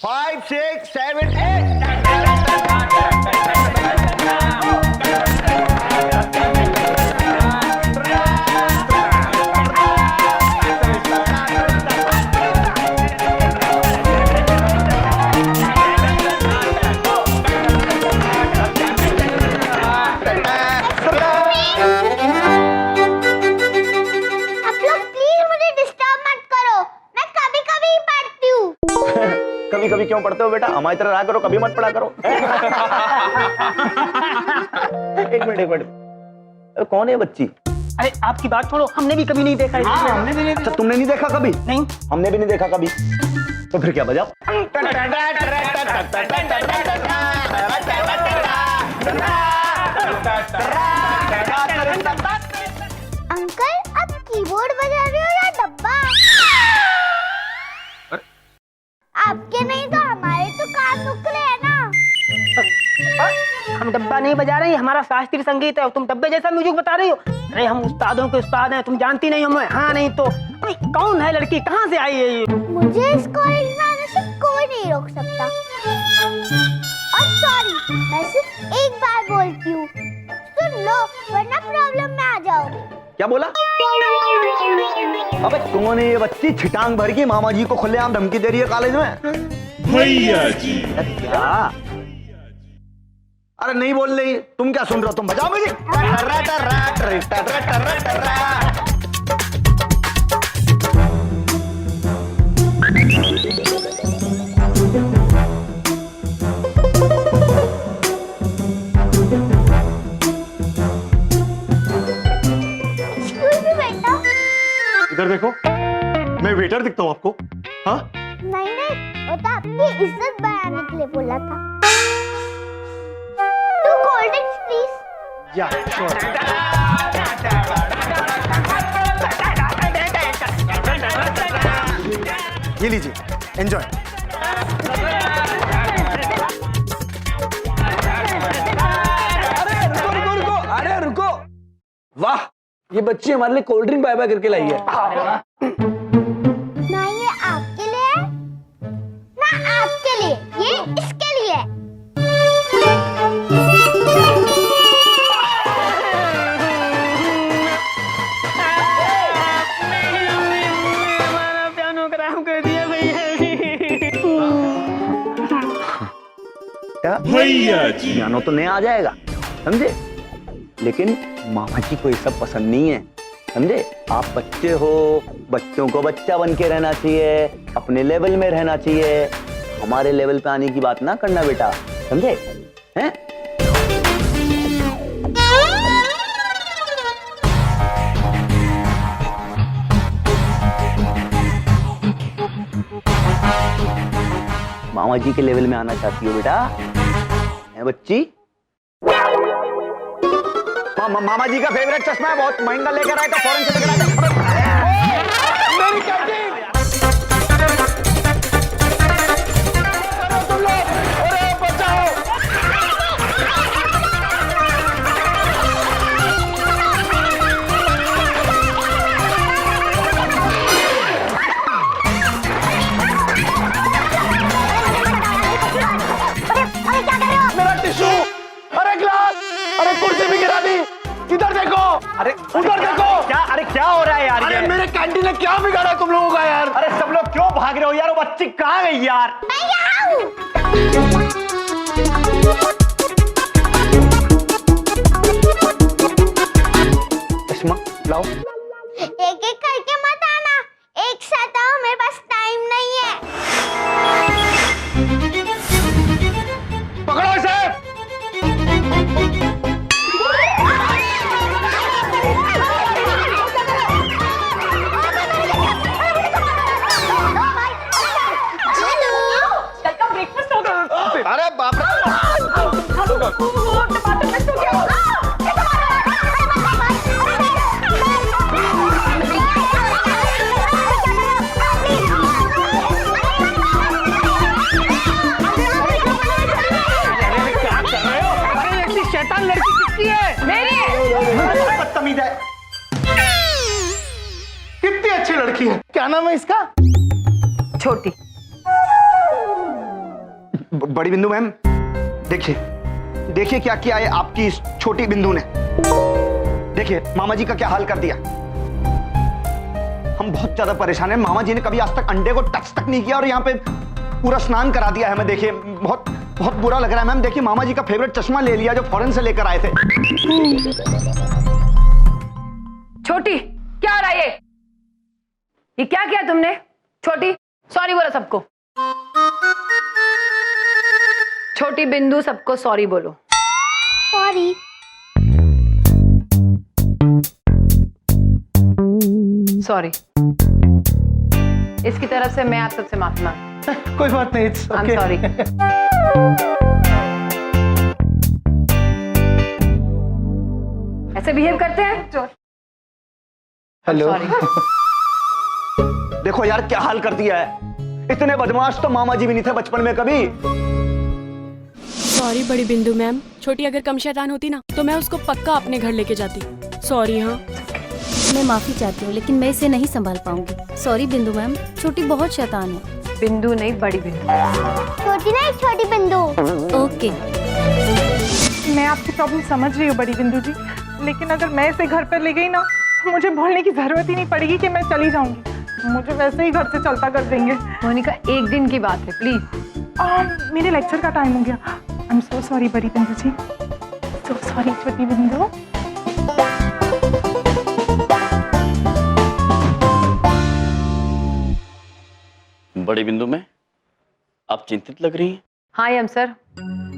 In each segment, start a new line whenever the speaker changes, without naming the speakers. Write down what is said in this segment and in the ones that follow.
5, 6, 7, 8। कभी कभी क्यों पढ़ते हो बेटा? हमारी तरह रहा करो, कभी मत पढ़ा करो। एक मिनट, कौन है बच्ची?
अरे आपकी बात छोड़ो, हमने भी कभी नहीं देखा।
हमने भी नहीं। अच्छा तुमने नहीं देखा कभी?
नहीं,
हमने भी नहीं देखा कभी। तो फिर क्या बजाओ?
अंकल आप कीबोर्ड बजा रहे हो या डब्बा? आपके नहीं तो हमारे तो कान दुख रहे हैं ना।
हम डब्बा नहीं बजा रहे हैं, हमारा शास्त्रीय संगीत है। तुम डब्बे जैसा म्यूजिक बता रही हो। अरे हम उस्तादों के उस्ताद हैं, तुम जानती नहीं हो मैं। हाँ नहीं तो कौन है लड़की, कहाँ से आई है ये?
मुझे इस कॉलेज में आने से कोई नहीं रोक सकता। और सॉरी, मैं सिर्फ एक बार बोलती हूँ, सुन लो वरना प्रॉब्लम में आ जाओगे।
क्या बोला? अबे कौन है ये बच्ची? छिटांग भर की मामा जी को खुलेआम धमकी दे रही है कॉलेज में। भैया जी क्या? अरे नहीं बोल रही, तुम क्या सुन रहे हो? तुम बजाओ मुझे।
इधर देखो, मैं वेटर दिखता हूँ आपको? हाँ?
नहीं, वो तो आपकी इज्जत बढ़ाने के लिए बोला था। Two cold drinks please.
Yeah sure. ये लीजिए, एंजॉय।
अरे रुको, वाह ये बच्ची हमारे लिए कोल्ड ड्रिंक बाय बाय करके लाई है।
ना ये आपके लिए है, ना आपके लिए, ये इसके लिए है।
हमारा पियानो खराब कर दिया
भैया जी। पियानो तो नया आ जाएगा, समझे? लेकिन मामा जी को ये सब पसंद नहीं है, समझे? आप बच्चे हो, बच्चों को बच्चा बन के रहना चाहिए, अपने लेवल में रहना चाहिए। हमारे लेवल पे आने की बात ना करना बेटा, समझे? हैं? मामा जी के लेवल में आना चाहती हो बेटा? है बच्ची? मामा जी का फेवरेट चश्मा है, बहुत महंगा लेकर आया था, फॉरेन से लेकर आया था। मेरी कैंटीन! तुम लोग, अरे बचाओ!
अरे क्या कर रहे हो?
मेरा टिश्यू! अरे ग्लास! अरे कुर्सी भी गिरा दी! इधर देखो! अरे उधर देखो! क्या? अरे क्या हो रहा है यार? अरे मेरे कैंटीन ने क्या बिगाड़ा तुम लोगों का यार? अरे सब लोग क्यों भाग रहे हो यार? वो बच्ची कहाँ गई यार?
मैं यहाँ हूँ।
चश्मा लाओ।
एक एक करके मत आना, एक साथ आओ, मेरे पास टाइम नहीं है।
पकड़ो इसे! अरे बाप रे!
शैतान लड़की किसकी है? मेरी।
बदतमीज है। कितनी अच्छी लड़की है। क्या नाम है इसका?
छोटी।
बड़ी बिंदु मैम, देखिए देखिए क्या किया है आपकी इस छोटी बिंदु ने। देखिए मामा जी का क्या हाल कर दिया। हम बहुत ज्यादा परेशान हैं। मामा जी ने कभी आज तक अंडे को टच तक नहीं किया और यहाँ पे पूरा स्नान करा दिया है हमें। देखिए बहुत बहुत बुरा लग रहा है मैम। देखिए मामा जी का फेवरेट चश्मा ले लिया जो फॉरेन से लेकर आए थे।
छोटी, क्या हो रहा है ये क्या किया तुमने? छोटी, सॉरी बोलो सबको। छोटी बिंदु, सबको सॉरी बोलो।
सॉरी।
सॉरी। इसकी तरफ से मैं आप सबसे माफी मांगती
कोई बात नहीं, it's
हूँ।
okay.
सॉरी। ऐसे बिहेव करते हैं?
हेलो।
सॉरी।
देखो यार क्या हाल कर दिया है। इतने बदमाश तो मामा जी भी नहीं थे बचपन में कभी।
सॉरी बड़ी बिंदु मैम, छोटी अगर कम शैतान होती ना तो मैं उसको पक्का अपने घर लेके जाती। सॉरी। हाँ
मैं माफी चाहती हूँ लेकिन मैं इसे नहीं संभाल पाऊंगी। सॉरी बिंदु मैम, छोटी बहुत शैतान है।
बिंदु नहीं, बड़ी बिंदु।
छोटी नहीं, छोटी बिंदु।
ओके।
मैं आपकी प्रॉब्लम समझ रही हूँ बड़ी बिंदु जी, लेकिन अगर मैं इसे घर पर ले गई ना तो मुझे बोलने की जरूरत ही नहीं पड़ेगी कि मैं चली जाऊंगी। मुझे वैसे ही घर से चलता कर देंगे।
मोनिका, एक दिन की बात है, प्लीज।
मेरे लेक्चर का टाइम हो गया। आई एम सो सॉरी बड़ी बिंदु जी, सो सॉरी छोटी बिंदु।
बड़ी बिंदु में आप चिंतित लग रही हैं।
हाँ यम सर,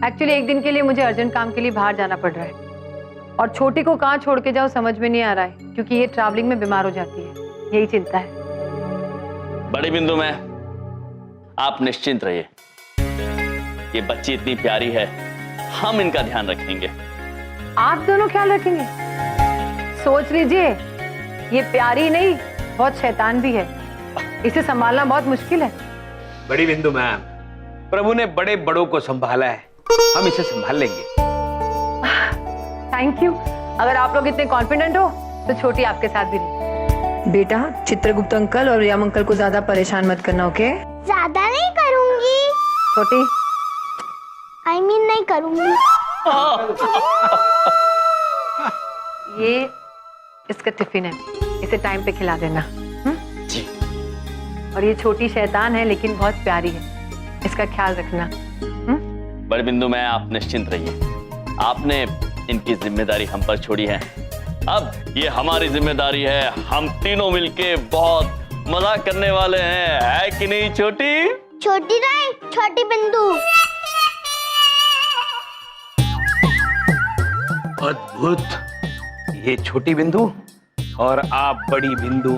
एक्चुअली एक दिन के लिए मुझे अर्जेंट काम के लिए बाहर जाना पड़ रहा है और छोटी को कहाँ छोड़ के जाओ समझ में नहीं आ रहा है क्योंकि ये ट्रैवलिंग में बीमार हो जाती है। यही चिंता है।
बड़ी बिंदु में आप निश्चिंत रहिए, ये बच्ची इतनी प्यारी है, हम इनका ध्यान रखेंगे।
आप दोनों ख्याल रखेंगे? सोच लीजिए, ये प्यारी नहीं बहुत शैतान भी है, इसे संभालना बहुत मुश्किल है।
बड़ी बिंदु मैम, प्रभु ने बड़े बड़ों को संभाला है, हम इसे संभाल लेंगे।
Thank you. अगर आप लोग इतने कॉन्फिडेंट हो तो छोटी आपके साथ भी रहे। बेटा, चित्रगुप्त अंकल और रियाम अंकल को ज्यादा परेशान मत करना, ओके?
ज्यादा नहीं करूंगी।
छोटी,
I mean नहीं करूंगी।
ये इसका टिफिन है, इसे टाइम पे खिला देना।
जी।
और ये छोटी शैतान है लेकिन बहुत प्यारी है, इसका ख्याल रखना।
बड़ी बिंदु में आप निश्चिंत रहिए, आपने इनकी जिम्मेदारी हम पर छोड़ी है, अब ये हमारी जिम्मेदारी है। हम तीनों मिलके बहुत मजा करने वाले हैं, है कि नहीं छोटी?
छोटी नहीं, छोटी बिंदु।
अद्भुत। ये छोटी बिंदु और आप बड़ी बिंदु।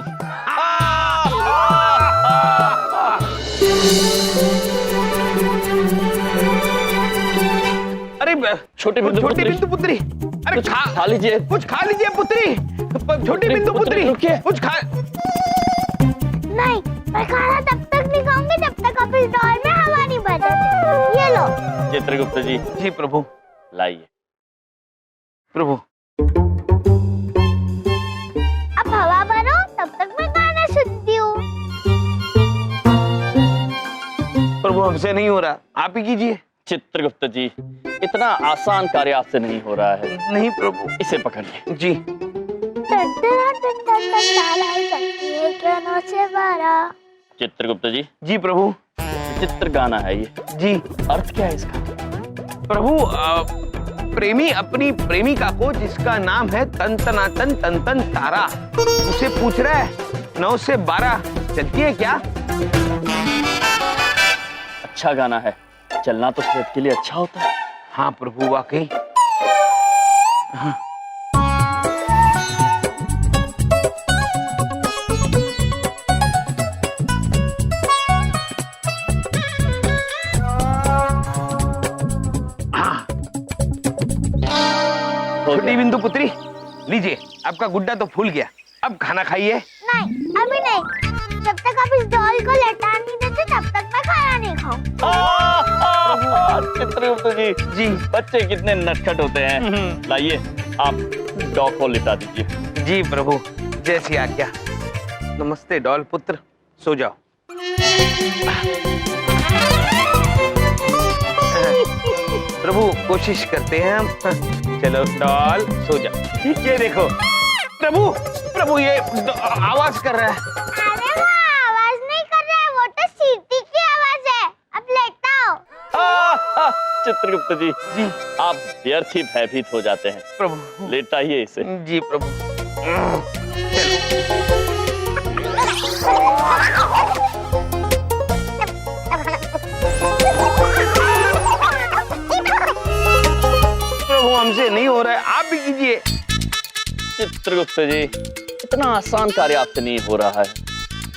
अरे
छोटी बिंदु
छोटी
पुत्री।
बिंदु पुत्री, अरे
कुछ खा लीजिए।
कुछ खा लीजिए पुत्री। छोटी बिंदु पुत्री,
रुकिए।
कुछ खा।
नहीं, मैं खाना तब तक नहीं खाऊंगी जब तक आप इस डॉल में हवा नहीं भरते। ये लो।
चित्रगुप्त जी।
जी प्रभु।
लाइए।
प्रभु,
अब हवा भरो, तब तक मैं गाना सुनती हूँ।
प्रभु हमसे नहीं हो रहा, आप ही कीजिए।
चित्रगुप्त जी, इतना आसान कार्य आपसे नहीं हो रहा है।
नहीं प्रभु।
इसे पकड़िए।
जी।
चित्रगुप्त जी।
जी प्रभु।
चित्र गाना है ये।
जी।
अर्थ क्या है इसका?
प्रभु, प्रेमी अपनी प्रेमिका को जिसका नाम है तन तनातन तन तन तारा, उसे पूछ रहा है 9 से 12 चलती है क्या?
अच्छा गाना है, चलना तो सेहत के लिए अच्छा होता है।
हाँ प्रभु, वाकई। हाँ। छोटी बिंदु पुत्री, लीजिए, आपका गुड्डा तो फूल गया, अब खाना खाइए।
नहीं, अभी नहीं। जब तक आप इस डॉल को लटा नहीं देते तब तक मैं खाना नहीं खाऊं।
चित्रगुप्त जी।
जी।
बच्चे कितने नटखट होते हैं। लाइए, आप डॉग को लिटा दीजिए।
जी प्रभु, जैसी आज्ञा। नमस्ते डॉल पुत्र, सो जाओ। प्रभु कोशिश करते हैं हम। चलो डॉल सो जा। ये देखो प्रभु, प्रभु ये आवाज कर रहा है।
अरे वो आवाज नहीं कर रहा है, वो तो सीटी की आवाज है। अब लेटा हो।
चित्रगुप्त जी,
जी
आप व्यर्थ ही भयभीत हो जाते हैं।
प्रभु
लेटाइए इसे।
जी प्रभु। प्रभु हमसे नहीं हो रहा है, आप भी कीजिए।
चित्रगुप्त जी, इतना आसान कार्य आपसे नहीं हो रहा है।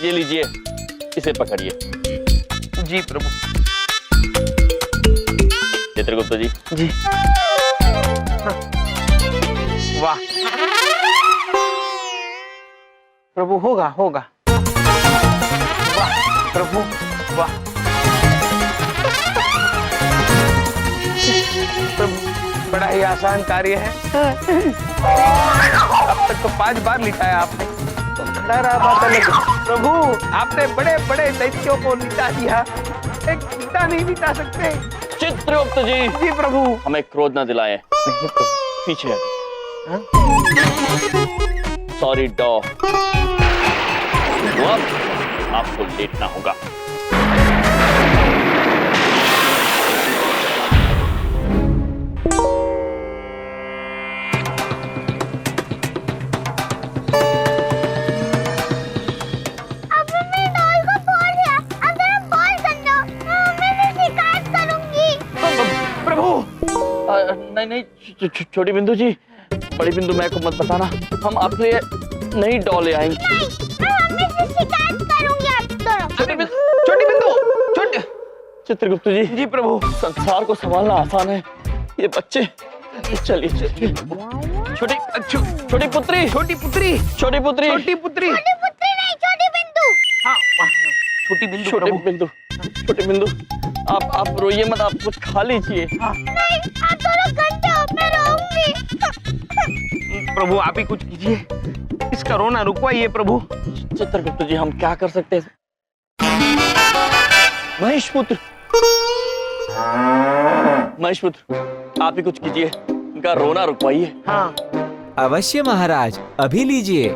ये लीजिए, इसे पकड़िए।
जी प्रभु।
चित्रगुप्त जी,
जी वाह प्रभु, होगा होगा। वाह प्रभु वाह। प्रभु बड़ा ही आसान कार्य है। अब तक तो 5 बार लिखा है आपने, तो खड़ा रहा बात अलग। प्रभु आपने बड़े बड़े दैत्यों को लिटा दिया, एक लिटा नहीं लिटा सकते।
चित्रगुप्त जी,
जी प्रभु।
हमें क्रोध न दिलाएं।
नहीं प्रभु।
पीछे सॉरी डॉ, अब आपको लेटना होगा। नहीं नहीं छोटी बिंदु जी, बड़ी बिंदु मैं को मत बताना, हम आपके लिए नई डॉल ले आएंगे।
छोटी बिंदु, छोटे
चित्रगुप्त जी।
जी प्रभु।
संसार को संभालना आसान है, ये बच्चे। चलिए चलिए। छोटी छोटी पुत्री,
छोटी पुत्री,
छोटी पुत्री,
छोटी पुत्री,
नहीं, छोटी बिंदु।
हाँ छोटी बिंदु,
छोटी बिंदु, छोटी बिंदु, आप रोइए मत, आप कुछ खा लीजिए।
नहीं, आप दोनों घंटे हो, मैं रोऊंगी।
प्रभु आप ही कुछ कीजिए, इसका रोना रुकवाइए प्रभु।
चित्रगुप्त जी, हम क्या कर सकते हैं? महेशपुत्र, महेशपुत्र, आप ही कुछ कीजिए, इनका रोना रुकवाइए।
हाँ
अवश्य महाराज, अभी लीजिए।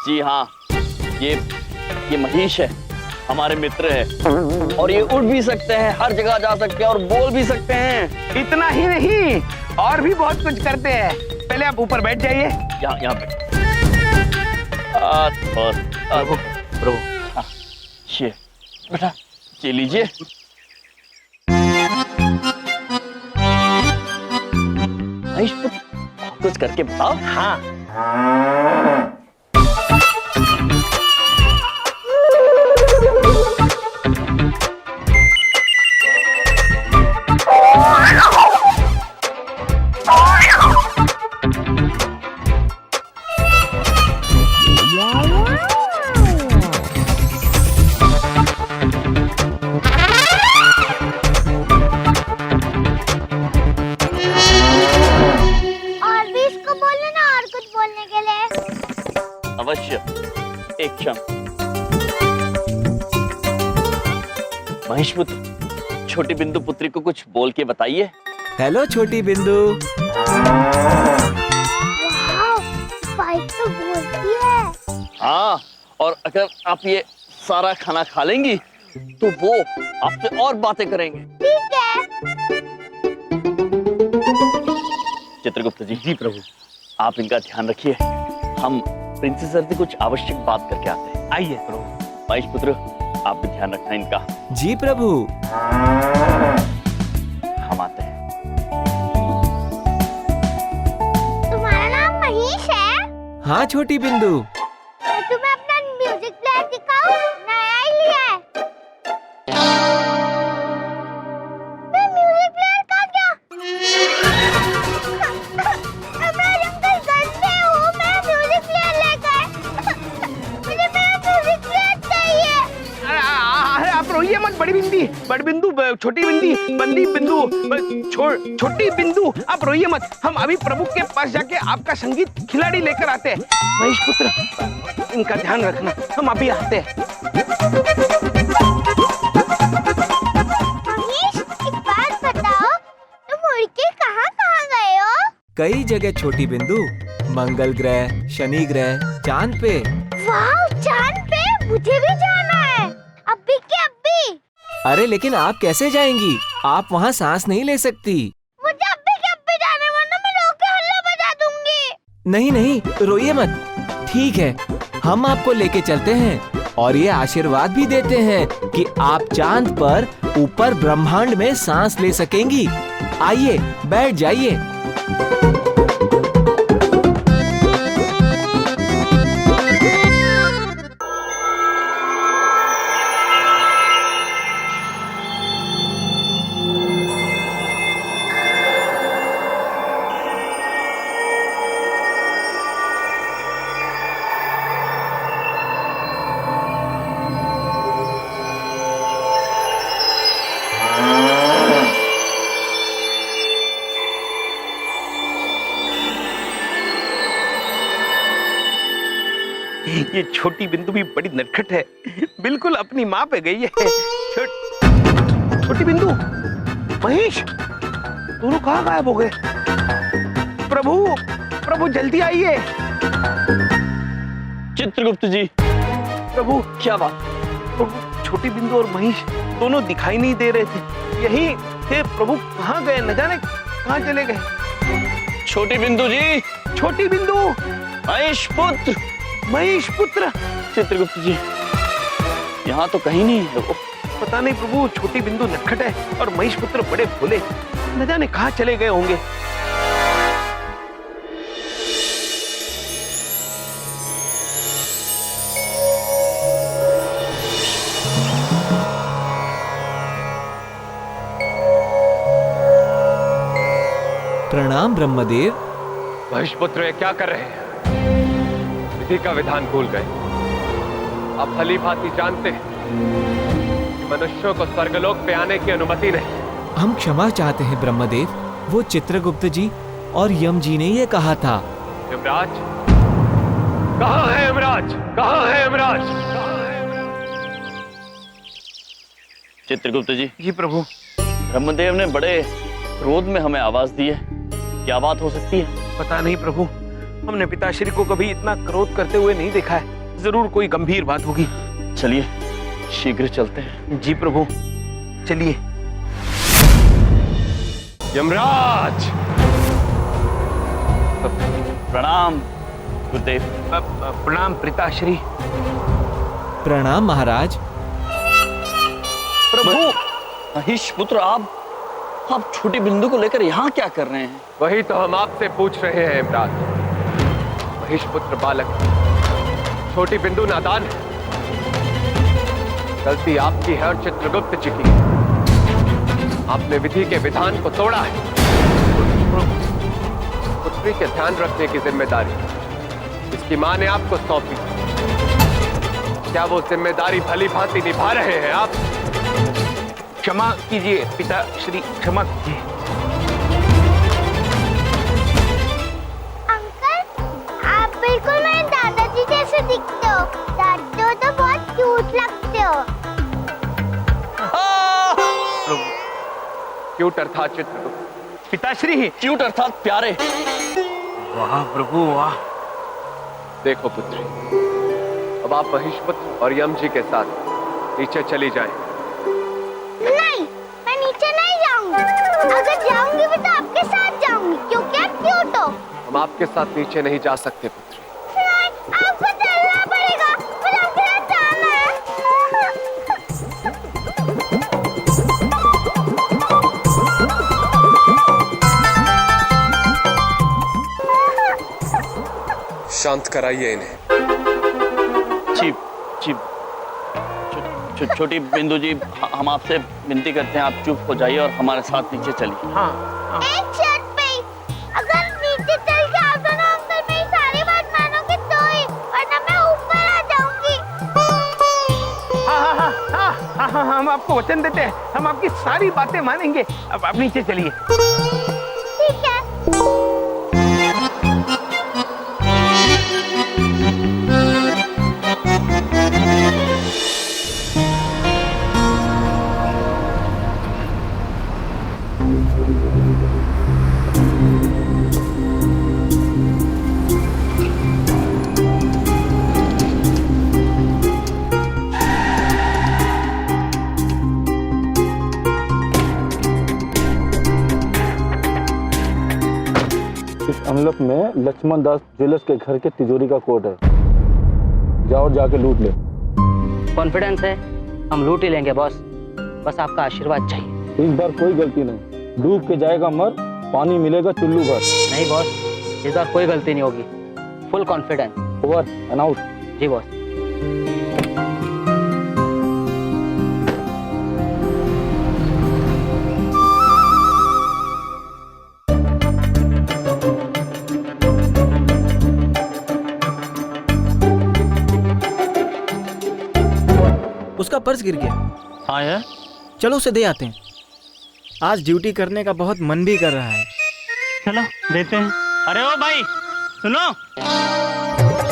जी हाँ, ये महेश है, हमारे मित्र है, और ये उड़ भी सकते हैं, हर जगह जा सकते हैं और बोल भी सकते हैं।
इतना ही नहीं, और भी बहुत कुछ करते हैं। पहले आप ऊपर बैठ जाइए।
यहाँ पे। प्रभु, हाँ, ये बेटा, ये लीजिए। महेश पुत्र, कुछ करके बताओ।
हाँ
अवश्य, एक क्षण। महेश पुत्र, छोटी बिंदु पुत्री को कुछ बोल के बताइए।
हेलो छोटी बिंदु।
बाइक तो बोलती है।
हाँ, और अगर आप ये सारा खाना खा लेंगी तो वो आपसे और बातें करेंगे।
ठीक है।
चित्रगुप्त जी। जी प्रभु। आप इनका ध्यान रखिए, हम प्रिंसेस सर से कुछ आवश्यक बात करके आते हैं।
आइए प्रभु।
महेश पुत्र, आप भी ध्यान रखना इनका।
जी प्रभु।
हम आते हैं।
तुम्हारा नाम महेश है?
हाँ छोटी बिंदु।
मैं तुम्हें अपना म्यूजिक प्लेयर दिखाऊं? नया ही लिया है। मैं म्यूजिक प्लेयर का क्या?
बड़ बिंदु, छोटी बिंदी, बंदी बिंदु, छोटी बिंदु, आप रोइए मत। हम अभी प्रभु के पास जाके आपका संगीत खिलाड़ी लेकर आते हैं। महेश पुत्र, इनका ध्यान रखना, हम अभी आते हैं।
महेश, एक बात बताओ, तुम उड़ के कहाँ गए हो?
कई जगह छोटी बिंदु, मंगल ग्रह, शनि ग्रह, चांद पे।
वाह, चांद पे मुझे भी जाना है, अभी के अभी।
अरे लेकिन आप कैसे जाएंगी? आप वहाँ सांस नहीं ले सकती।
मुझे अभी के अभी जाना है, वरना मैं रो के हल्ला बजा दूंगी।
नहीं नहीं, रोइए मत। ठीक है, हम आपको लेके चलते हैं और ये आशीर्वाद भी देते हैं कि आप चांद पर ऊपर ब्रह्मांड में सांस ले सकेंगी। आइए, बैठ जाइए।
ये छोटी बिंदु भी बड़ी नटखट है, बिल्कुल अपनी माँ पे गई है। छोटी बिंदु, महेश, दोनों कहाँ गायब हो गए? प्रभु जल्दी आइए।
चित्रगुप्त जी।
प्रभु,
क्या बात?
प्रभु, छोटी बिंदु और महेश दोनों दिखाई नहीं दे रहे थे। यही थे प्रभु, कहाँ गए? न जाने कहाँ चले गए।
छोटी बिंदु जी।
छोटी बिंदु,
महेश पुत्र।
महेश पुत्र।
चित्रगुप्त जी, यहाँ तो कहीं नहीं है वो।
पता नहीं प्रभु, छोटी बिंदु नटखट है और महेश पुत्र बड़े भोले, न जाने कहाँ चले गए होंगे।
प्रणाम ब्रह्मदेव।
महेश पुत्र, ये क्या कर रहे हैं? विधि का विधान भूल गए। आप भली भांति जानते हैं कि मनुष्यों को स्वर्गलोक पे आने की अनुमति नहीं।
हम क्षमा चाहते हैं ब्रह्मदेव, वो चित्रगुप्त जी और यम जी ने ये कहा था।
यमराज, कहाँ है यमराज? कहाँ है यमराज?
चित्रगुप्त जी।
जी प्रभु।
ब्रह्मदेव ने बड़े क्रोध में हमें आवाज दी है, क्या बात हो सकती है?
पता नहीं प्रभु, हमने पिताश्री को कभी इतना क्रोध करते हुए नहीं देखा है। जरूर कोई गंभीर बात होगी।
चलिए शीघ्र चलते हैं।
जी प्रभु, चलिए।
यमराज।
प्रणाम गुरुदेव।
प्रणाम पिताश्री।
प्रणाम महाराज।
प्रभु। महेश पुत्र, आप छोटी बिंदु को लेकर यहाँ क्या कर रहे हैं?
वही तो हम आपसे पूछ रहे हैं यमराज। महेश पुत्र बालक, छोटी बिंदु नादान है। गलती आपकी है और चित्रगुप्त जी की। आपने विधि के विधान को तोड़ा है। पुत्री के ध्यान रखने की जिम्मेदारी इसकी मां ने आपको सौंपी। क्या वो जिम्मेदारी भली भांति निभा रहे हैं आप?
क्षमा कीजिए पिताश्री, क्षमा कीजिए।
अंकल, आप बिल्कुल मेरे दादाजी जैसे दिखते हो। डांटते हो तो बहुत क्यूट लगते हो।
क्यूट अर्थात चित्रगुप्त।
पिताश्री।
क्यूट अर्थात प्यारे।
वाह प्रभु वाह।
देखो पुत्री, अब आप महेश पुत्र और यम जी के साथ नीचे चली जाएं।
नहीं, मैं नीचे नहीं जाऊंगी। अगर जाऊंगी भी तो आपके साथ जाऊंगी, क्योंकि आप क्यूट हो।
हम आपके साथ नीचे नहीं जा सकते पुत्री।
नहीं, आपको चलना पड़ेगा। मुझे आपके साथ जाना है।
शांत कराइए इन्हें।
छोटी बिंदु जी, हम आपसे विनती करते हैं, आप चुप हो जाइए और हमारे साथ नीचे चलिए।
हाँ।
एक शर्त पे, अगर नीचे चल के आप दोनों अंकल मेरी सारी बात मानोगे तो ही, वरना मैं ऊपर आ जाऊंगी।
हाँ, हम आपको वचन देते हैं, हम आपकी सारी बातें मानेंगे। अब आप नीचे चलिए।
ठीक है।
इस एनवलप में लक्ष्मण दास ज्वेलर्स के घर के तिजोरी का कोड है। जाओ और जाके लूट ले।
कॉन्फिडेंस है, हम लूट ही लेंगे बॉस, बस आपका आशीर्वाद चाहिए।
इस बार कोई गलती नहीं, डूब के जाएगा मर, पानी मिलेगा चुल्लू भर।
नहीं बॉस, इस बार कोई गलती नहीं होगी, full confidence.
Over and out.
जी बॉस।
उसका पर्स गिर गया।
हाँ यार,
चलो उसे दे आते हैं। आज ड्यूटी करने का बहुत मन भी कर रहा है।
चलो देते हैं। अरे ओ भाई सुनो।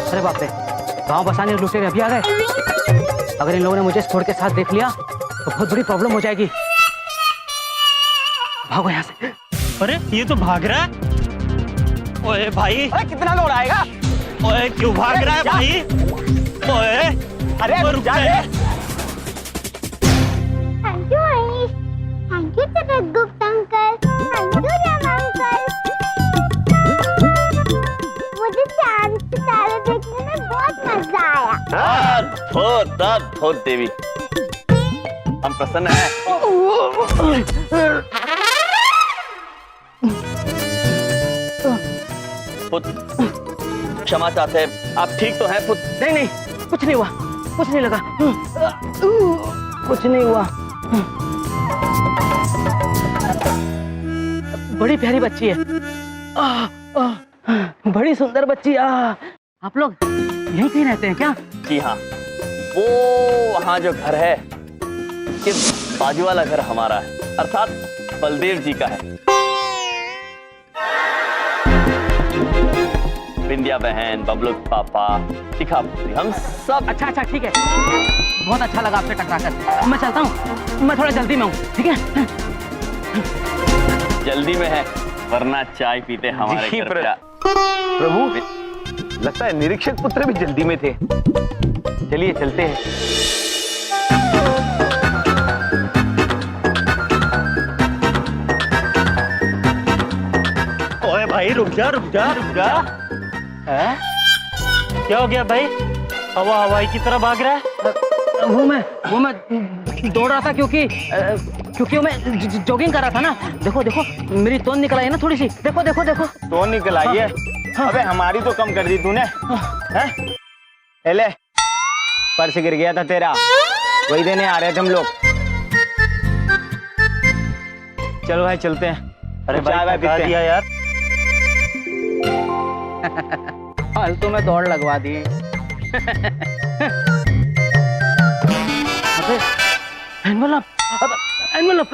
अरे बाप रे, गांव बसाने और लुटेरे अभी आ गए। अगर इन लोगों ने मुझे छोड़ के साथ देख लिया तो बहुत बड़ी प्रॉब्लम हो जाएगी। भागो यहाँ से।
अरे ये तो भाग रहा है। ओए भाई,
अरे कितना लोड आएगा?
ओए क्यों भाग रहा है भाई? ओए
अरे रुक जा रे।
Thank you Manish, thank you Chitragupta uncle, thank you Ram uncle. मुझे चांद सितारे देखने में बहुत मजा आया।
अद्भुत देवी, हम प्रसन्न हैं। पुत्र क्षमा चाहते हैं, आप ठीक तो हैं पुत्र?
नहीं नहीं, कुछ नहीं हुआ, कुछ नहीं लगा, कुछ नहीं हुआ। बड़ी प्यारी बच्ची है, बड़ी सुंदर बच्ची। आप लोग यहीं कहीं रहते हैं क्या?
जी हाँ, वो वहाँ जो घर है, ये बाजू वाला घर हमारा है, अर्थात बलदेव जी का है। बिंदिया बहन, बबलू पापा, शिखा पुत्री, हम सब।
अच्छा अच्छा ठीक है, बहुत अच्छा लगा आपसे टकरा कर। मैं चलता हूँ, मैं थोड़ा जल्दी में हूँ। ठीक है,
जल्दी में है वरना चाय पीते हमारे घर पे।
प्रभु, लगता है निरीक्षक पुत्र भी जल्दी में थे। चलिए चलते हैं।
ओए भाई रुक जा रुक जा रुक जा। है? क्या हो गया भाई? हवा हवाई की तरह भाग रहा है।
वो मैं दौड़ रहा था क्योंकि मैं जॉगिंग कर रहा था ना। देखो देखो मेरी तोन निकल आई है ना थोड़ी सी। देखो देखो देखो
तो निकल आई है।
हाँ।
अबे हमारी तो कम कर दी तूने। हैं? ले पर्स गिर गया था तेरा, वही देने आ रहे थे हम लोग। चलो भाई चलते हैं।
अरे
चाय
भाई
पीते
दिया
हैं
यार। फालतू में दौड़ लगवा दी। अबे एनवलप, एनवलप।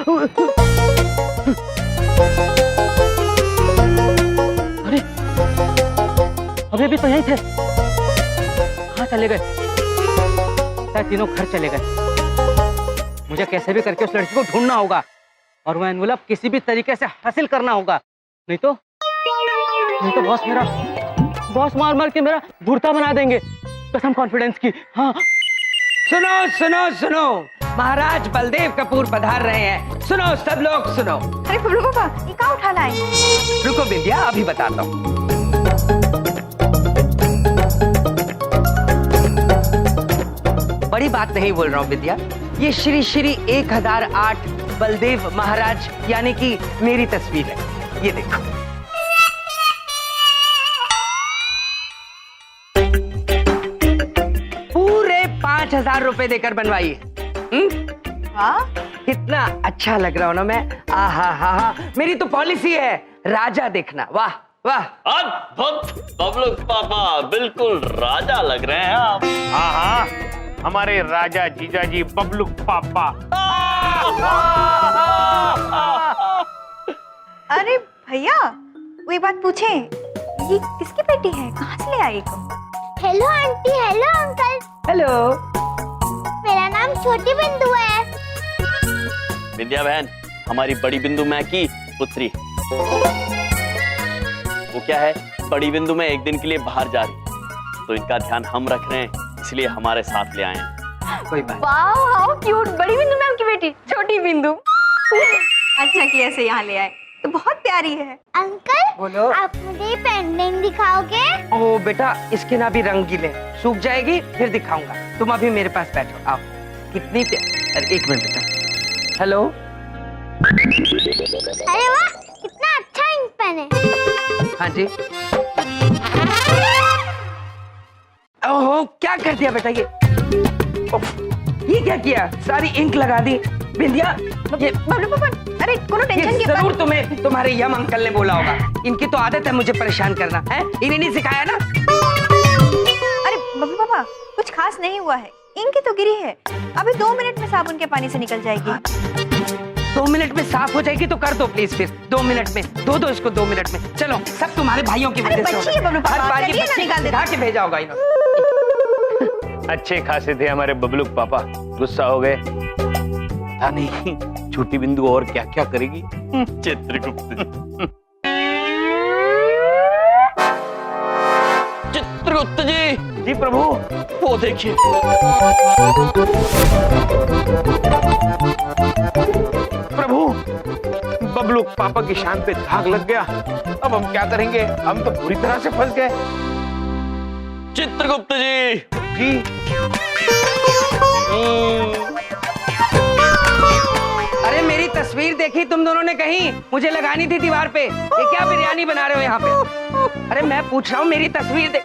अरे अभी भी तो यहीं थे। कहाँ चले गए? शायद तीनों घर चले गए। मुझे कैसे भी करके उस लड़की को ढूंढना होगा और वो एनवलप किसी भी तरीके से हासिल करना होगा। नहीं तो बॉस मार मार के मेरा भुर्ता बना देंगे। कसम कॉन्फिडेंस की। हाँ
सुनो सुनो सुनो, महाराज बलदेव कपूर पधार रहे हैं। सुनो सब लोग सुनो।
अरे बबलू पापा, ये कहाँ उठाना है?
रुको विद्या, अभी बताता हूँ। बड़ी बात नहीं बोल रहा हूँ विद्या, ये श्री श्री 1008 बलदेव महाराज यानी कि मेरी तस्वीर है। ये देखो। पूरे 5000 रुपए देकर बनवाई है। कितना अच्छा लग रहा हूँ ना मैं। आहा हा हा, मेरी तो पॉलिसी है, राजा देखना। वाह वाह।
अद्भुत बबलू पापा, बिल्कुल राजा लग रहे हैं आप।
हाँ हाँ, हमारे राजा जीजाजी बबलू पापा।
अरे भैया, वो एक बात पूछे, ये किसकी बेटी है? कहाँ से ले आई तुम?
Hello aunty, hello uncle.
Hello.
मेरा नाम छोटी बिंदु है।
विद्या बहन, हमारी बड़ी बिंदु मैं की पुत्री। वो क्या है, बड़ी बिंदु में एक दिन के लिए बाहर जा रही है, तो इनका ध्यान हम रख रहे हैं, इसलिए हमारे साथ ले आए हैं।
कोई बात।
Wow, how cute. बड़ी बिंदु मैम की बेटी छोटी बिंदु। अच्छा किया से यहाँ ले आए, तो बहुत प्यारी है।
अंकल
बोलो।
आप मुझे पेंटिंग दिखाओगे?
ओ बेटा, इसके ना भी रंग गीले, सूख जाएगी फिर दिखाऊंगा। तुम अभी मेरे पास बैठो, आओ। कितनी अरे एक मिनट बेटा। हेलो।
अरे वाह, कितना अच्छा इंक पेन है।
हाँ जी। ओहो, क्या कर दिया बेटा ये? ये क्या किया? सारी इंक लगा दी। बिंदिया, ये
अरे कोनो टेंशन की
जरूर तुम्हें तुम्हारे यम अंकल ने बोला होगा। इनकी तो आदत है मुझे परेशान करना, है? इन्हें नहीं सिखाया ना?
अरे बब्लू पापा, कुछ खास नहीं हुआ है, इंक तो गिरी है, अभी 2 मिनट में साबुन के पानी से निकल जाएगी।
2 मिनट में साफ हो जाएगी तो कर दो प्लीज। फिर 2 मिनट में दो इसको, 2 मिनट में। चलो, सब तुम्हारे भाइयों की वजह से हो रहा है। हर बार ये बच्ची निकाल के भेजा होगा इन्होंने।
अच्छे खासे थे हमारे बबलू पापा, गुस्सा हो गए।
पता नहीं छोटी बिंदु और क्या क्या करेगी।
चित्रगुप्त चित्रगुप्त जी।
जी प्रभु।
वो देखिए।
प्रभु, बबलू पापा की शान पे दाग लग गया। अब हम क्या करेंगे? हम तो पूरी तरह से फंस गए।
चित्रगुप्त जी।
जी। अरे मेरी तस्वीर देखी तुम दोनों ने कहीं? मुझे लगानी थी दीवार पे। ये क्या बिरयानी बना रहे हो यहाँ पे? अरे मैं पूछ रहा हूँ, मेरी तस्वीर देख।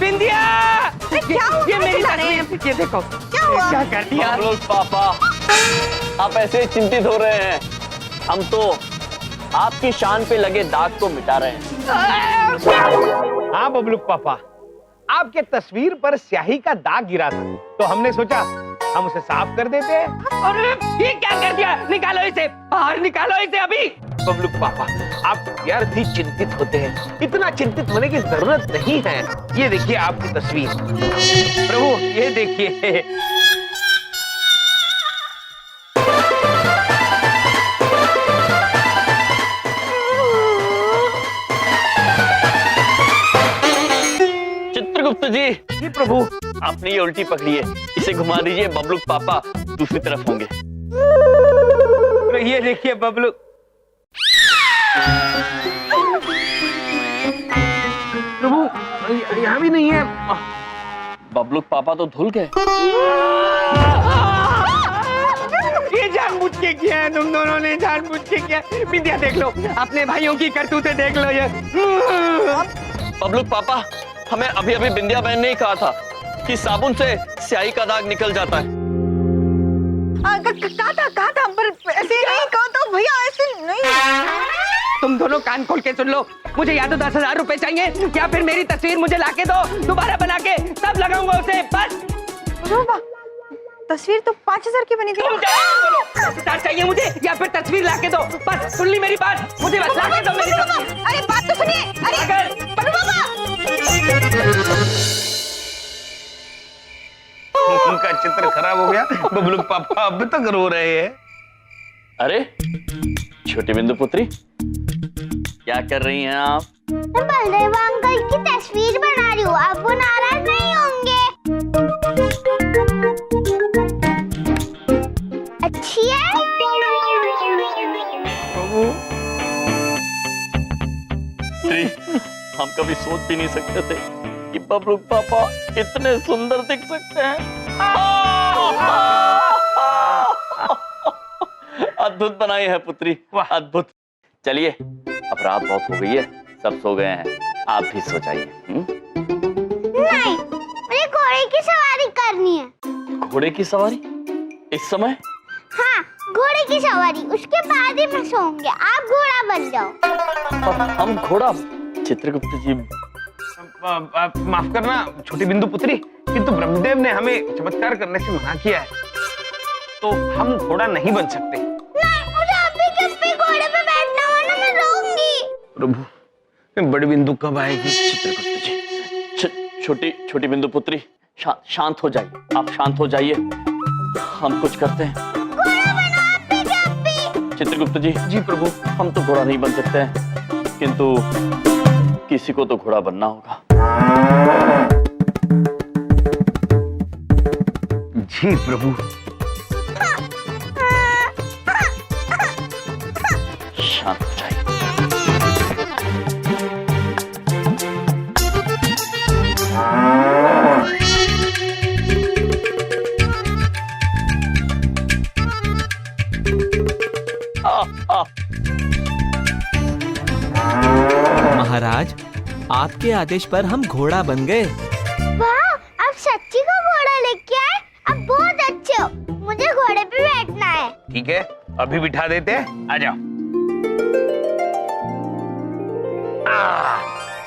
बिंदिया, ये मेरी तस्वीर, ये देखो। क्या कर दिया?
बबलू पापा, आप ऐसे चिंतित हो रहे हैं, हम तो आपकी शान पे लगे दाग को मिटा रहे हैं।
हाँ बबलू पापा, आपके तस्वीर पर स्याही का दाग गिरा था, तो हमने सोचा हम उसे साफ कर देते हैं।
अरे ये क्या कर दिया? निकालो इसे बाहर, निकालो इसे अभी।
बबलू पापा, आप यार भी चिंतित होते हैं, इतना चिंतित होने की जरूरत नहीं है। ये देखिए आपकी तस्वीर। प्रभु, ये देखिए।
चित्रगुप्त जी।
जी प्रभु।
आपने ये उल्टी पकड़ी है, इसे घुमा दीजिए, बबलू पापा दूसरी तरफ होंगे।
ये देखिए बबलू।
प्रभु, यहाँ भी नहीं है।
बबलू पापा तो धुल गए।
ये जानबूझ के किया है, तुम दोनों ने जानबूझ के किया। विद्या देख लो, अपने भाइयों की करतूतें देख लो। ये
बबलू पापा, हमें अभी अभी बिंदिया बहन ने ही कहा था कि साबुन से स्याही का दाग निकल जाता है।
कहा था पर ऐसे नहीं कहा तो भैया, ऐसे नहीं।
तुम दोनों कान खोल के सुन लो, मुझे या तो 10,000 रुपए चाहिए या फिर मेरी तस्वीर मुझे लाके दो, दोबारा बना के तब लगाऊंगा उसे, बस।
तस्वीर तो 5,000 की बनी थी।
10,000 चाहिए मुझे या फिर तस्वीर लाके दो, बस। सुन ली मेरी बात? मुझे बस लाके दो मेरी तस्वीर।
अरे बात तो सुनिए। अरे बड़ू पापा,
उनका चित्र खराब हो गया। बबलू पापा अब तक रो रहे हैं।
अरे छोटी बिंदु पुत्री, क्या कर रही हैं आप?
मैं बलदेव अंकल की तस्वीर बना रही हूँ, अब वो नाराज नहीं होंगे। अच्छी है?
पुत्री, हम कभी सोच भी नहीं सकते थे कि बबलू पापा इतने सुंदर दिख सकते हैं। अद्भुत बनाई है पुत्री, अद्भुत। चलिए, अब रात बहुत हो गई है, सब सो गए हैं, आप भी सो जाइए।
नहीं, मुझे घोड़े की सवारी करनी है।
घोड़े की सवारी इस समय?
हाँ, घोड़े की सवारी, उसके बाद ही मैं सोऊंगी। आप घोड़ा बन जाओ।
हम घोड़ा? चित्रगुप्त जी,
माफ करना छोटी बिंदु पुत्री, किंतु ब्रह्मदेव ने हमें चमत्कार करने से मना किया है, तो हम घोड़ा नहीं बन सकते।
नहीं, मुझे अभी के अभी घोड़े पे बैठना हो ना, मैं रोऊंगी।
प्रभु, बड़ी बिंदु कब आएगी? चित्रगुप्त जी।
छोटी बिंदु पुत्री, शांत हो जाइए, आप शांत हो जाइए, हम कुछ करते हैं।
घोड़ा बनो अभी के अभी।
चित्रगुप्त जी।
जी प्रभु।
हम तो घोड़ा नहीं बन सकते हैं, किंतु किसी को तो घोड़ा बनना होगा।
जी प्रभु।
शांत हो जाइए।
महाराज, आपके आदेश पर हम घोड़ा बन गए।
वाह, आप सच्ची का घोड़ा लेके आए। आप बहुत अच्छे हो, मुझे घोड़े पे बैठना है।
ठीक है, अभी बिठा देते हैं, आ जाओ।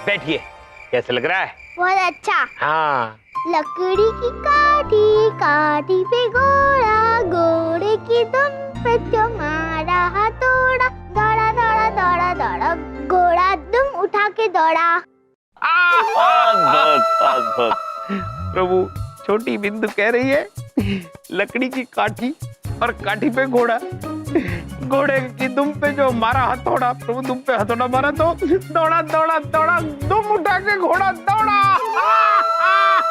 बैठिए, कैसे लग रहा है?
बहुत अच्छा।
हाँ।
लकड़ी की काठी, काठी पे घोड़ा, घोड़े की दुम पे तुम्हारा हथौड़ा, दौड़ा दौड़ा दौड़ा दौड़ा, घोड़ा दुम उठा के दौड़ा।
अद्भुत।
प्रभु, छोटी बिंदु कह रही है लकड़ी की काठी और काठी पे घोड़ा, घोड़े की दुम पे जो मारा हथौड़ा, प्रभु दुम पे हथौड़ा मारा तो दौड़ा दौड़ा दौड़ा, दुम उठा के घोड़ा दौड़ा।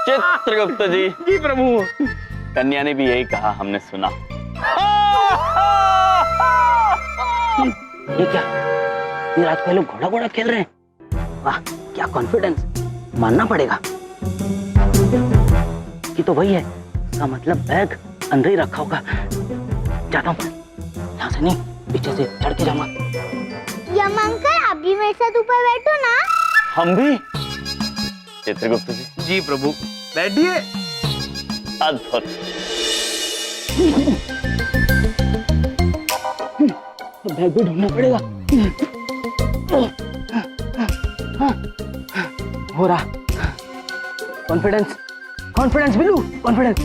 चित्रगुप्त जी।
जी प्रभु।
कन्या ने भी यही कहा, हमने सुना।
ये क्या? ये रात को लोग घोड़ा घोड़ा खेल रहे हैं। वाह, क्या कॉन्फिडेंस, मानना पड़ेगा। कि तो वही है, इसका मतलब बैग अंदर ही रखा होगा। जाता हूँ, यहाँ से नहीं, पीछे से चढ़ के जाऊंगा।
यमंकर, आप भी मेरे साथ ऊपर बैठो ना।
हम भी? चित्रगुप्त जी।
जी प्रभु, बैठिए।
अद्भुत।
बैग भी ढूंढना पड़ेगा। हो रहा। Confidence, confidence Billu, confidence.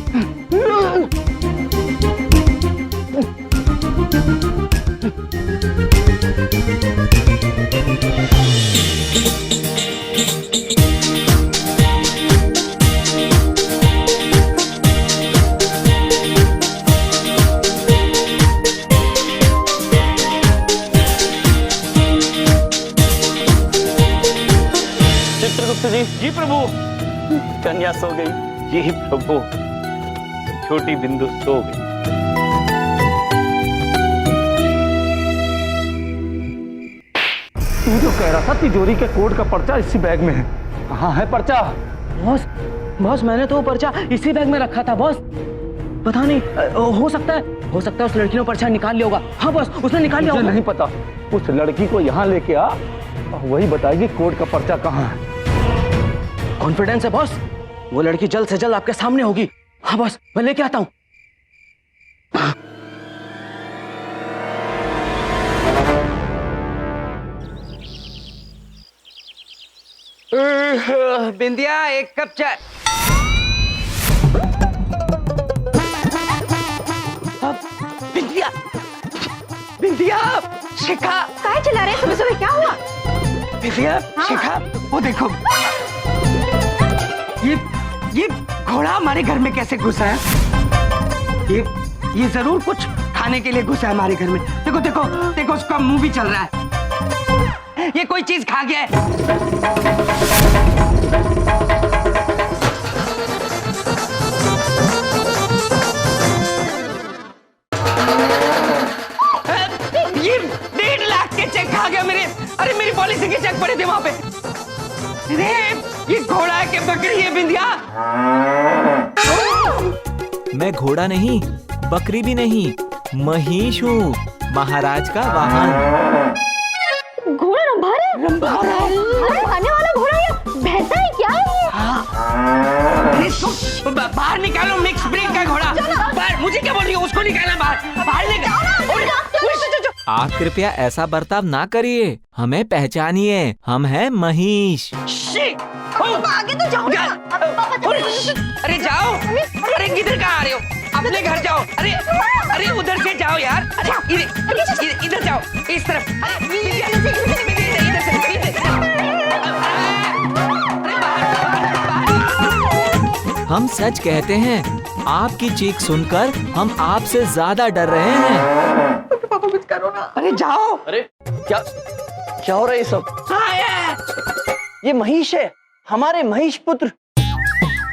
जी प्रभु।
कन्या सो गई।
जी प्रभु, छोटी बिंदु सो गई।
तू जो कह रहा था तिजोरी के कोड का पर्चा इसी बैग में है। कहाँ है पर्चा?
बॉस, मैंने तो वो पर्चा इसी बैग में रखा था बॉस। पता नहीं, हो सकता है उस लड़की ने पर्चा निकाल लिया होगा। हाँ बॉस, उसने निकाल लिया होगा।
नहीं पता, उस लड़की को यहाँ लेके आ और वही बताएगी कोड का पर्चा कहाँ है।
कॉन्फिडेंस है बॉस, वो लड़की जल्द से जल्द आपके सामने होगी। हाँ बॉस, मैं लेके आता हूँ।
बिंदिया, एक कप चाय। बिंदिया, बिंदिया, शिखा।
काय चला रहे हैं सुबह सुबह, क्या हुआ?
बिंदिया, शिखा, वो देखो, ये घोड़ा हमारे घर में कैसे घुसा है? ये जरूर कुछ खाने के लिए घुसा है हमारे घर में। देखो देखो देखो, उसका मुंह भी चल रहा है। ये कोई चीज खा गया है। ये 1.5 लाख के चेक खा गया मेरे। अरे मेरी पॉलिसी के चेक पड़े थे वहां पे। अरे ये घोड़ा है कि बकरी है बिंदिया?
मैं घोड़ा नहीं, बकरी भी नहीं, महिष हूँ, महाराज का वाहन।
घोड़ा रंभारा खाने वाला घोड़ा या भैंसा है, क्या है ये?
हाँ। इसको बाहर निकालो, मिक्स ब्रीड का घोड़ा। बाहर, मुझे क्या बोल रही हो? उसको निकालना बाहर, बाहर निकालो।
आप कृपया ऐसा बर्ताव ना करिए, हमें पहचानिए, हम हैं महेश।
आगे तो जाओ ना।
अरे जाओ, अरे किधर कहाँ आ रहे हो? अपने घर जाओ। अरे अरे उधर से जाओ यार। अरे इधर जाओ, इस तरफ। इधर से।
हम सच कहते हैं, आपकी चीख सुनकर हम आपसे ज्यादा डर रहे हैं।
पापा कुछ करो ना।
अरे जाओ।
अरे क्या हो रहा है ये सब? ये महेश है, हमारे महेश पुत्र,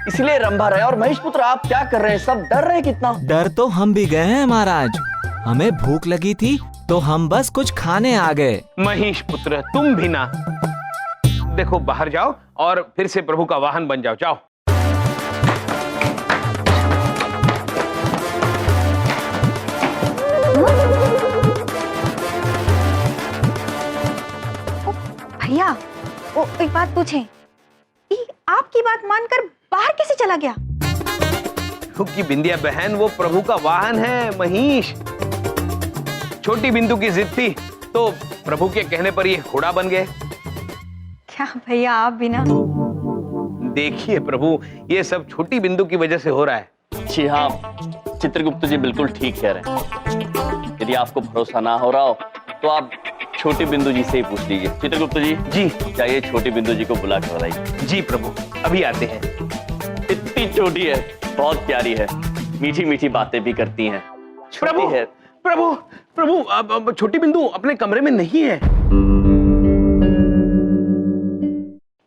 इसलिए रंभा रहे। और महेश पुत्र आप क्या कर रहे हैं? सब डर रहे हैं कितना।
डर तो हम भी गए हैं महाराज, हमें भूख लगी थी तो हम बस कुछ खाने आ गए।
महेश पुत्र तुम भी ना, देखो बाहर जाओ और फिर से प्रभु का वाहन बन जाओ। जाओ।
भैया, वो एक बात पूछें, ये आपकी बात मानकर बाहर कैसे चला गया?
क्योंकि बिंदिया बहन वो प्रभु का वाहन है महेश। छोटी बिंदु की जिद थी तो प्रभु के कहने पर ये घोड़ा बन गए।
क्या भैया आप भी ना।
देखिए प्रभु, ये सब छोटी बिंदु की वजह से हो रहा है।
जी हाँ, चित्रगुप्त जी बिल्कुल ठीक कह रहे हैं। यदि आपको भरोसा ना हो रहा हो तो आप छोटी बिंदु जी से ही पूछ लीजिए। चित्रगुप्त जी जाइए छोटी बिंदु जी को बुला कर लाइए।
जी प्रभु, अभी आते हैं।
इतनी छोटी है, बहुत प्यारी है, मीठी मीठी बातें भी करती हैं।
प्रभु
है।
प्रभु प्रभु अब छोटी बिंदु अपने कमरे में नहीं है।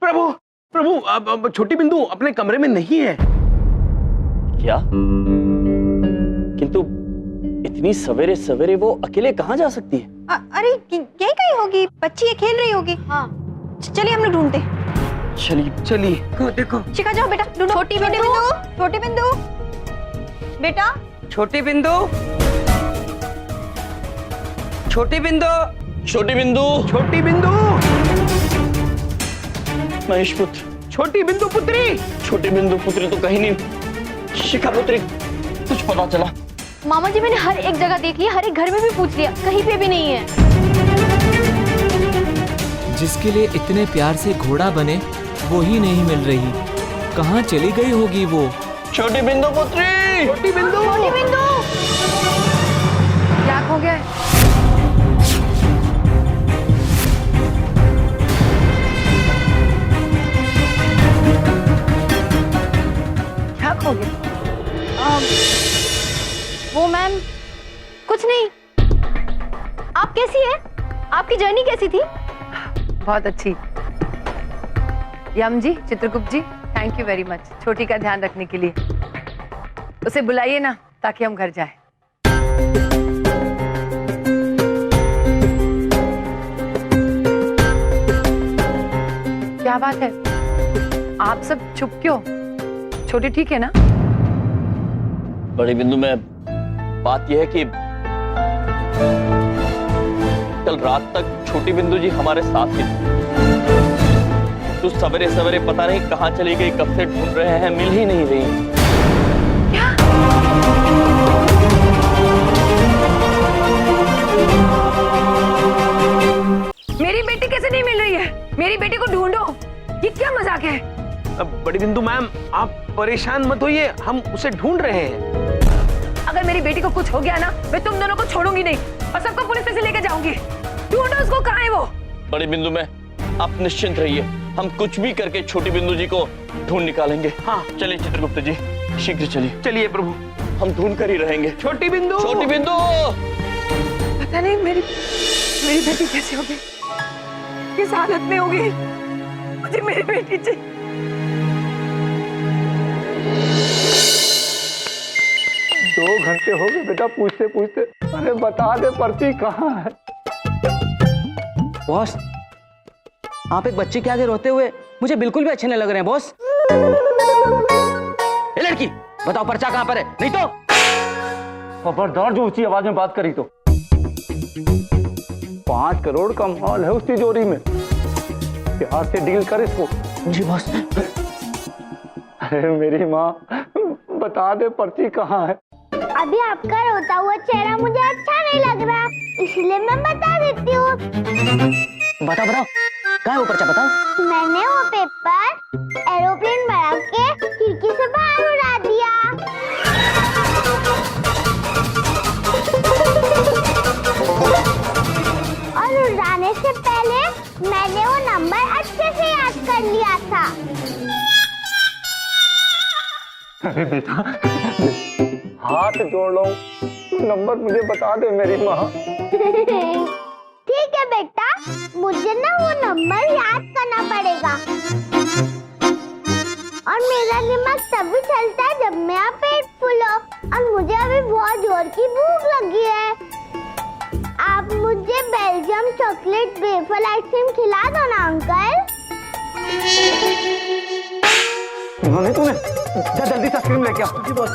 प्रभु प्रभु अब छोटी बिंदु अपने कमरे में नहीं है।
क्या? किंतु इतनी सवेरे सवेरे वो अकेले कहाँ जा सकती है?
अरे यही कहीं होगी, बच्ची ये खेल रही होगी। हाँ चलिए हम लोग ढूंढते।
चलिए।
देखो
शिखा जाओ बेटा, ढूंढो। छोटी बिंदु, छोटी बिंदु बेटा,
छोटी बिंदु, छोटी बिंदु,
छोटी बिंदु,
छोटी बिंदु,
महेश पुत्र,
छोटी बिंदु पुत्री।
छोटी बिंदु पुत्री तो कहीं नहीं। शिखा पुत्री, कुछ पता चला?
मामा जी मैंने हर एक जगह देख लिया, हर एक घर में भी पूछ लिया, कहीं पे भी नहीं है।
जिसके लिए इतने प्यार से घोड़ा बने वो ही नहीं मिल रही, कहाँ चली गई होगी वो?
छोटी बिंदु पुत्री,
छोटी बिंदु,
छोटी बिंदु, क्या हो गया? क्या हो गया?
वो मैम कुछ नहीं। आप कैसी हैं? आपकी जर्नी कैसी थी?
बहुत अच्छी। यम जी, चित्रगुप्त जी, थैंक यू वेरी मच छोटी का ध्यान रखने के लिए। उसे बुलाइए ना ताकि हम घर जाएं। क्या बात है, आप सब चुप क्यों? छोटी ठीक है ना?
बड़ी बिंदु में बात यह है कि कल रात तक छोटी बिंदु जी हमारे साथ ही थी। तो सवेरे सवेरे पता नहीं कहाँ चली गई, कब से ढूंढ रहे हैं, मिल ही नहीं रही।
क्या? मेरी बेटी कैसे नहीं मिल रही है? मेरी बेटी को ढूंढो, ये क्या मजाक है?
बड़ी बिंदु मैम आप परेशान मत होइए, हम उसे ढूंढ रहे हैं।
अगर मेरी बेटी को कुछ हो गया ना, मैं तुम दोनों को छोड़ूंगी नहीं और सबको पुलिस स्टेशन लेके जाऊंगी। ढूंढो उसको, कहाँ है वो?
बड़ी बिंदु में आप निश्चिंत रहिए, हम कुछ भी करके छोटी बिंदु जी को ढूंढ निकालेंगे।
हाँ
चलिए चित्रगुप्त जी, शीघ्र चलिए।
चलिए प्रभु,
हम ढूंढ कर ही रहेंगे।
छोटी बिंदु,
छोटी बिंदु।
पता नहीं मेरी बेटी कैसे होगी, किस हालत में होगी। मुझे मेरी बेटी चाहिए।
2 घंटे हो गए बेटा पूछते पूछते। अरे बता दे पर्ची कहाँ है?
बॉस, आप एक बच्चे के आगे रोते हुए मुझे बिल्कुल भी अच्छे नहीं लग रहे हैं बॉस। ए लड़की, बताओ पर्चा कहाँ पर है? नहीं तो
खबरदार जो ऊंची आवाज में बात करी तो। 5 करोड़ का माल है उस तिजोरी में, प्यार से डील कर इसको।
जी बॉस।
अरे मेरी माँ, बता दे पर्ची कहाँ है?
अभी आपका रोता हुआ चेहरा मुझे अच्छा नहीं लग रहा, इसलिए मैं बता देती हूँ।
बताओ बताओ, क्या है वो पर्चा बताओ।
मैंने वो पेपर एरोप्लेन बना के खिड़की से बाहर उड़ा दिया। और उड़ाने से पहले मैंने वो नंबर अच्छे से याद कर लिया था।
अरे बेटा, हाथ जोड़ लो, नंबर मुझे बता दे मेरी माँ।
ठीक है बेटा, मुझे ना वो नंबर याद करना पड़ेगा। और मेरा दिमाग तभी चलता है जब मेरा पेट फुल हो, और मुझे अभी बहुत जोर की भूख लगी है। आप मुझे बेल्जियम चॉकलेट वेफर आइसक्रीम खिला दो ना अंकल।
तूने जा जल्दी से आइसक्रीम लेके आ। जी बॉस।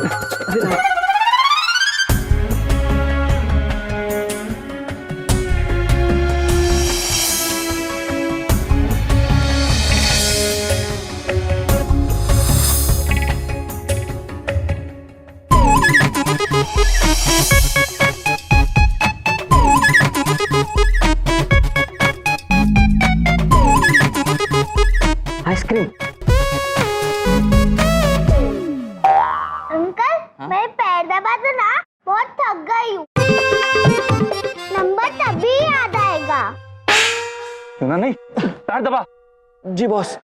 आइसक्रीम।
अंकल, मेरे पैर दबा दो ना, बहुत थक गई हूँ। नंबर तभी याद आएगा।
सुना नहीं, पैर दबा। जी बॉस।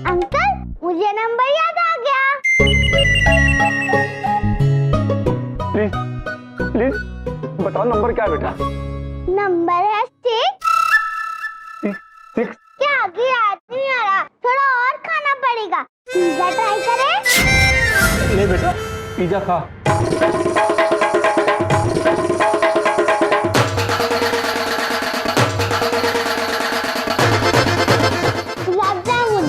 अंकल, मुझे नंबर याद आ गया।
प्लीज प्लीज बताओ नंबर क्या है बेटा।
नंबर है
6।
क्या आगे याद नहीं आ रहा, थोड़ा और खाना पड़ेगा। पिज्जा ट्राई करें?
ले बेटा, पिज्जा खा।
गुलाब जामुन,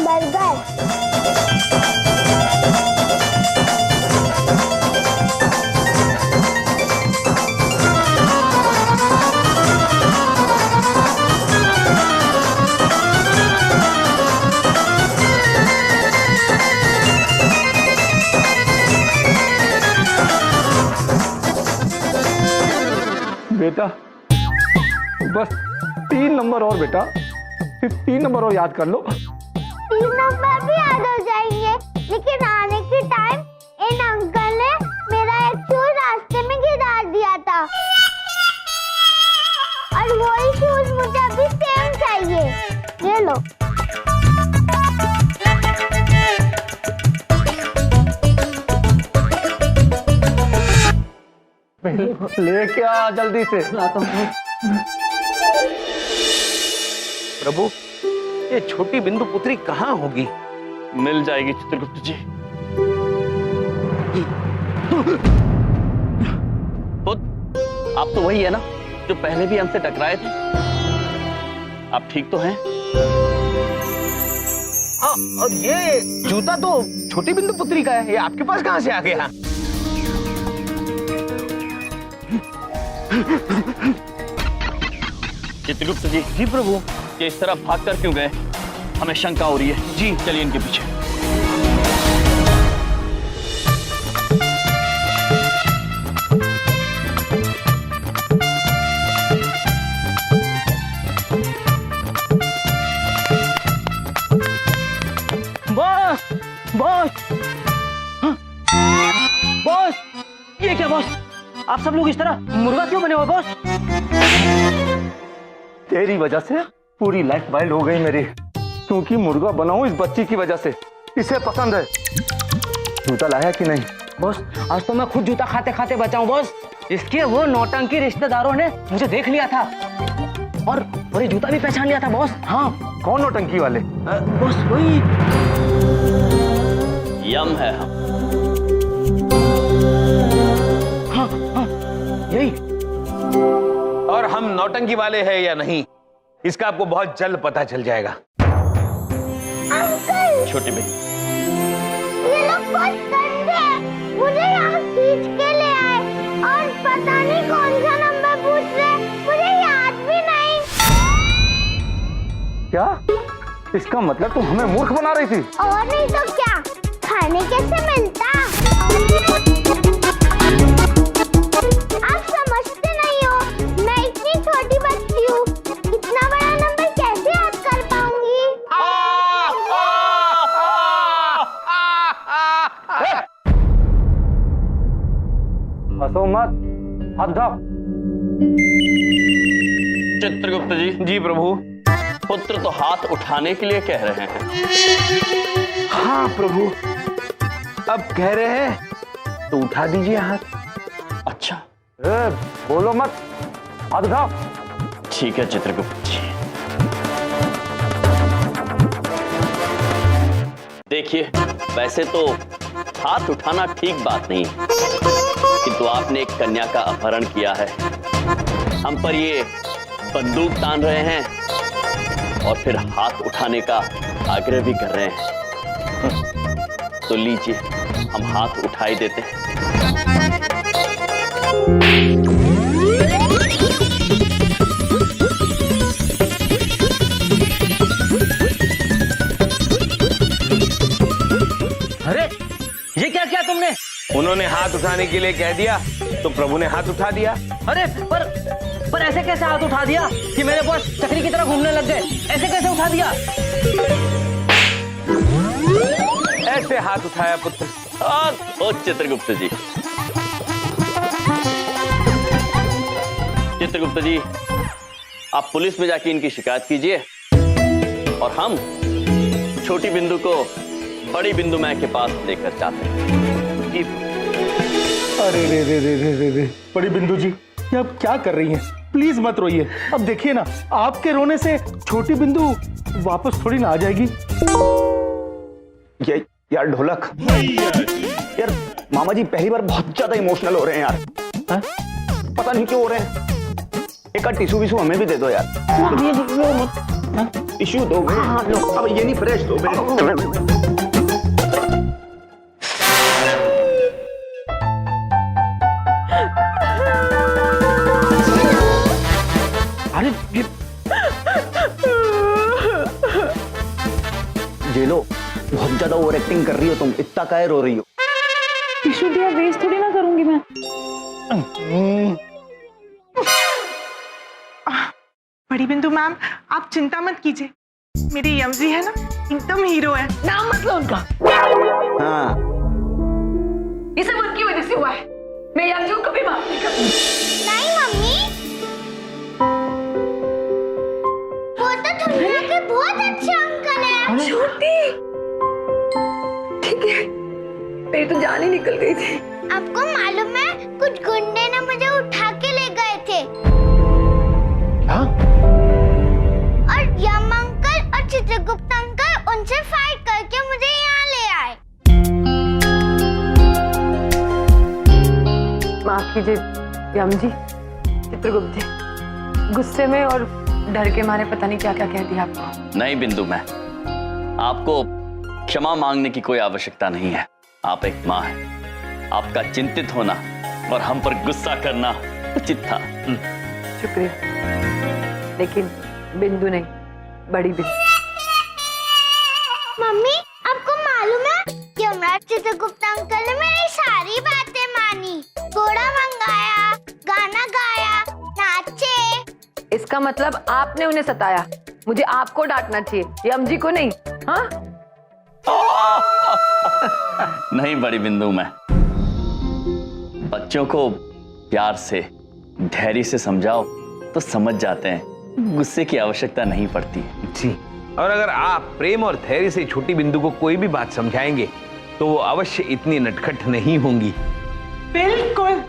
बर्गर,
बेटा बस 3 नंबर और बेटा, सिर्फ 3 नंबर और याद कर लो।
3 नंबर भी याद हो जाएंगे, लेकिन आने के टाइम इन अंकल ने मेरा एक शूज रास्ते में गिरा दिया था, और वही शूज मुझे अभी सेम चाहिए। ये लो।
लेके आ जल्दी से।
प्रभु, ये छोटी बिंदु पुत्री कहाँ होगी?
मिल जाएगी चित्रगुप्त जी। पुत्र, आप तो वही है ना जो पहले भी हमसे टकराए थे? आप ठीक तो हैं?
हाँ, और ये जूता तो छोटी बिंदु पुत्री का है, ये आपके पास कहाँ से आ गया?
चित्रगुप्त जी। जी प्रभु। ये इस तरह भाग कर क्यों गए? हमें शंका हो रही है। जी चलिए इनके पीछे।
बॉस, बॉस, बॉस, ये क्या बॉस? आप सब लोग इस तरह मुर्गा क्यों बने हो बॉस?
तेरी वजह से पूरी लाइफ वाइल्ड हो गई मेरी, क्योंकि मुर्गा बनाऊं इस बच्ची की वजह से। इसे पसंद है। जूता लाया कि नहीं?
बॉस, आज तो मैं खुद जूता खाते खाते बचा हूं बॉस। इसके वो नौटंकी रिश्तेदारों ने मुझे देख लिया था और ये जूता भी पहचान लिया था बॉस। हाँ।
कौन नौटंकी वाले?
बॉस वही
यम है हम।
हाँ, हाँ, यही।
और हम नौटंकी वाले हैं या नहीं, इसका आपको बहुत जल्द पता चल जाएगा।
अंकल,
छोटी बेटी,
ये लोग बहुत गंदे हैं। मुझे यहाँ खींच के ले आए और पता नहीं कौन सा नंबर पूछ रहे, मुझे याद
क्या? इसका मतलब तुम हमें मूर्ख बना रही थी?
और नहीं तो क्या, खाने कैसे मिलता? आप समझते नहीं हो, मैं इतनी छोटी बच्ची हूँ, इतना बड़ा नंबर कैसे याद कर पाऊंगी?
हंसो मत, हाथ उठाओ।
चित्रगुप्त जी।
जी प्रभु।
पुत्र तो हाथ उठाने के लिए कह रहे हैं।
हाँ प्रभु, अब कह रहे हैं तो उठा दीजिए हाथ।
अच्छा,
बोलो मत, हाथ उठाओ।
ठीक है चित्रगुप्त जी। देखिए, वैसे तो हाथ उठाना ठीक बात नहीं है, किंतु आपने एक कन्या का अपहरण किया है, हम पर ये बंदूक तान रहे हैं और फिर हाथ उठाने का आग्रह भी कर रहे हैं। तो लीजिए, हम हाथ उठाई देते हैं।
अरे ये क्या किया तुमने?
उन्होंने हाथ उठाने के लिए कह दिया तो प्रभु ने हाथ उठा दिया।
अरे पर ऐसे कैसे हाथ उठा दिया कि मेरे बॉस चक्री की तरह घूमने लग गए? ऐसे कैसे उठा दिया?
ऐसे हाथ उठाया पुत्र।
ओ चित्रगुप्त जी, चित्रगुप्त जी, आप पुलिस में जाके इनकी शिकायत कीजिए और हम छोटी बिंदु को बड़ी बिंदु मैं के पास लेकर जाते हैं।
अरे रे रे रे रे रे रे, बड़ी बिंदु जी, ये आप क्या कर रही हैं? प्लीज मत रोइए। अब देखिए ना, आपके रोने से छोटी बिंदु वापस थोड़ी ना आ जाएगी।
ये यार ढोलक, यार मामा जी पहली बार बहुत ज्यादा इमोशनल हो रहे हैं यार। हा? पता नहीं क्यों हो रहे हैं। एक टिश्यू विशू हमें भी दे दो यार। टिश्यू दो। अब ये नहीं, फ्रेश दो।
अरे
ये लो, बहुत ज्यादा ओवर एक्टिंग कर रही हो तुम, इतना काहे रो रही हो?
टिश्यू दिया वेस्ट थोड़ी ना करूंगी मैं। बड़ी बिंदु मैम, आप चिंता मत कीजिए, मेरी यमजी है ना, एकदम हीरो है। नाम मत लो उनका।
हाँ,
ये सब उनकी वजह से हुआ है, मैं यमजी को कभी माफ नहीं करूंगी।
नहीं मम्मी, वो तो दुनिया के बहुत अच्छे अंकल हैं।
छोटी, ठीक है, मेरी तो जान ही निकल गई थी।
आपको मालूम है, कुछ गुंडे ने मुझे उठा के ले गए थे।
हाँ?
और यम अंकल और चित्रगुप्त अंकल उनसे फाइट करके मुझे यहाँ ले आए।
माफ कीजिए यम जी, चित्रगुप्त जी, गुस्से में और डर के मारे पता नहीं क्या क्या कह दिया आपको।
नहीं बिंदु, मैं आपको क्षमा मांगने की कोई आवश्यकता नहीं है। आप एक माँ हैं, आपका चिंतित होना और हम पर गुस्सा करना उचित था।
शुक्रिया, लेकिन बिंदु नहीं, बड़ी बिंदु।
मम्मी, आपको मालूम है, यमराज चित्रगुप्त अंकल ने मेरी सारी बातें मानी, घोड़ा मंगाया, गाना गाया, नाचे।
इसका मतलब आपने उन्हें सताया। मुझे आपको डांटना चाहिए, यम जी को नहीं। हाँ?
नहीं बड़ी बिंदु, मैं बच्चों को प्यार से, धैर्य से समझाओ तो समझ जाते हैं, गुस्से की आवश्यकता नहीं पड़ती।
जी, और अगर आप प्रेम और धैर्य से छोटी बिंदु को कोई भी बात समझाएंगे तो वो अवश्य इतनी नटखट नहीं होंगी।
बिल्कुल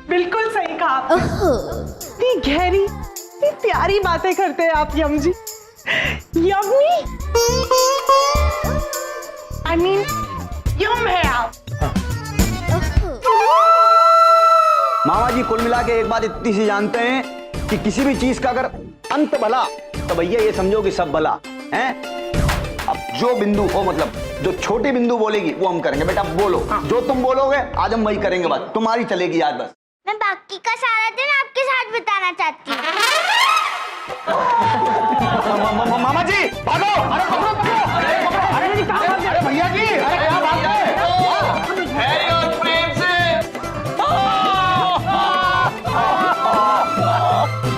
बिल्कुल सही कहा। इतनी गहरी, इतनी प्यारी बातें करते हैं आप यम जी। यम्मी, I mean, यम है आप।
मामा जी कुल मिला के एक बात इतनी सी जानते हैं कि किसी भी चीज का अगर अंत भला तो भैया ये समझो कि सब भला है। अब जो बिंदु हो, मतलब जो छोटी बिंदु बोलेगी वो हम करेंगे। बेटा बोलो, जो तुम बोलोगे आज हम वही करेंगे, बात तुम्हारी चलेगी आज बस।
मैं बाकी का सारा दिन आपके साथ बिताना चाहती हूँ।
मामा जी भागो! अरे पकड़ो, पकड़ो!